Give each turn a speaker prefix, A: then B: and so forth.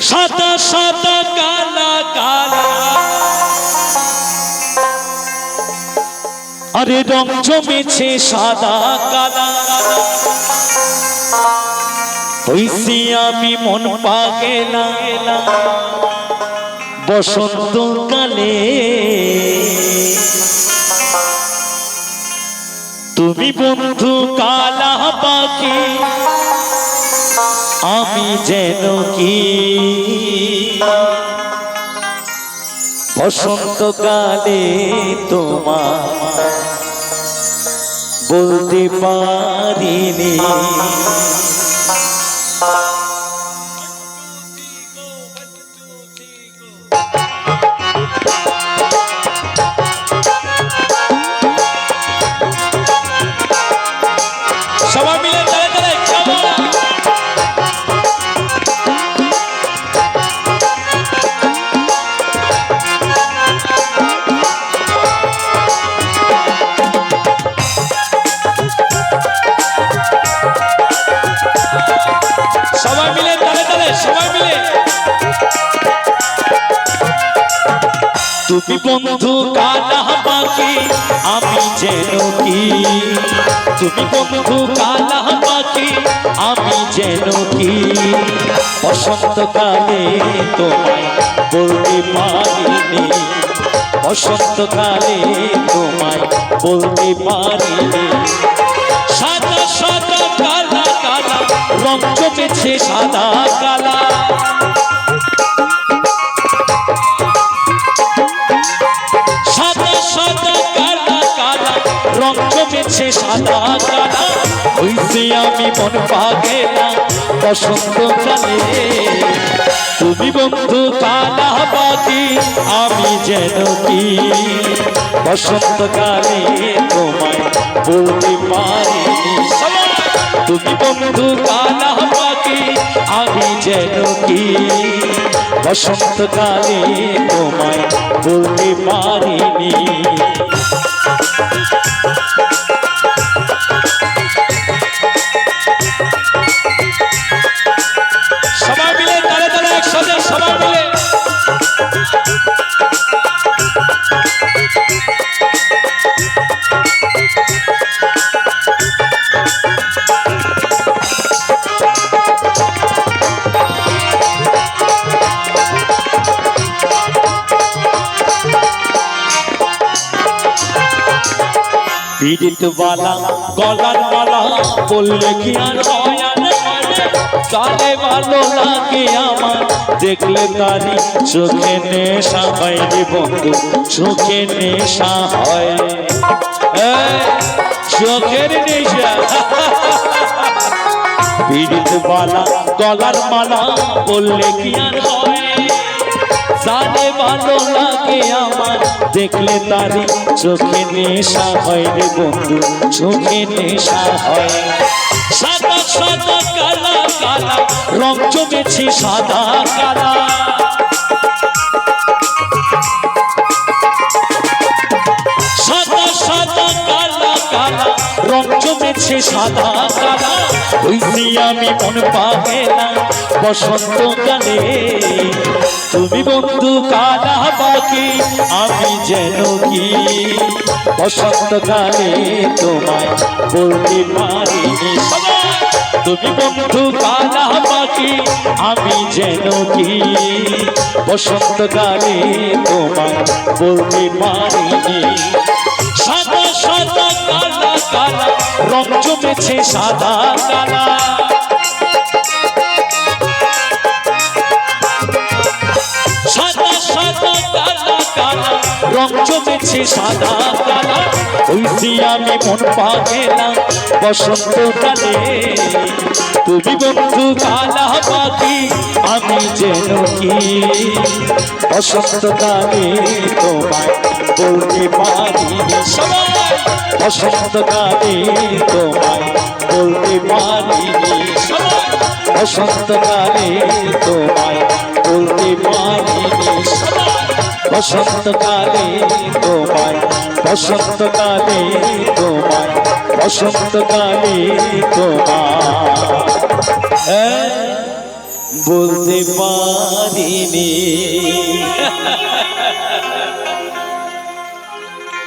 A: সাদা সাদা কালা কালা আরে রং জমেছে সাদা কালা হইছি আমি মন পাগেলা বসন্তকালে তুমি বন্ধু কালা পাখি আমি যেন কি বসন্তকালে তোমার বলতে পারিনি সবাই মিলে তালে তালে সবাই মিলে তালে তালে সবাই মিলে তুমি বন্ধু কালা পাখি আমি যেন কি তুমি বন্ধু কালা পাখি আমি যেন কি বসন্তকালে তোমায় বলতে পারিনি বসন্তকালে তোমায় বলতে পারিনি সাদা সাদা কালা কালা রং জমেছে সাদা কালা সাদা সাদা কালা কালা রং জমেছে সাদা কালা হইছি আমি মন পাগেলা বসন্তকালে তুমি বন্ধু কালা পাখি আমি যেন কি বসন্তকালে তোমায় বলতে পারিনি তুমি বন্ধু কালা পাখি আমি যেন কি বসন্তকালে তোমায় বলতে পারিনি সবাই মিলে তালে তালে একসাথে সবাই মিলে পীড়িত বালা গলার মালা বললে কি আর হয় তারে ভালো লাগে আমার দেখলে তারি চোখে নেশা হয় রে বন্ধু চোখে নেশা হয় চোখের নেশা পীড়িত বালা গলার মালা বললে কি আর হয় জানে ভালো লাগে আমার দেখলে তারি চোখে নেশা হয় রে বন্ধু চোখে নেশা হয় সাদা সাদা কালা কালা রং জমেছে সাদা কালা সাদা সাদা কালা কালা রং জমেছে সাদা কালা হইছি আমি মন পাগেলা বসন্তকালে তুমি বন্ধু কালা পাখি আমি যেন কি বসন্তকালে তোমায় বলতে পারিনি তুমি বন্ধু কালা পাখি আমি যেন কি বসন্তকালে তোমায় বলতে পারিনি সাদা সাদা কালা কালা রং জমেছে সাদা কালা সাদা সাদা কালা কালা রং জমেছে সাদা কালা হইছি আমি মন পাগেলা বসন্তকালে তুমি বন্ধু কালা পাখি আমি যেন কি বসন্তকালে তোমায় বলতে পারিনি সবাই বসন্তকালে তোমায় বলতে পারিনি সবাই বসন্তকালে তোমায় বলতে পারিনি সবাই বসন্তকালে তোমায় বসন্তকালে তোমায় বসন্তকালে তোমায় বলতে পারিনি।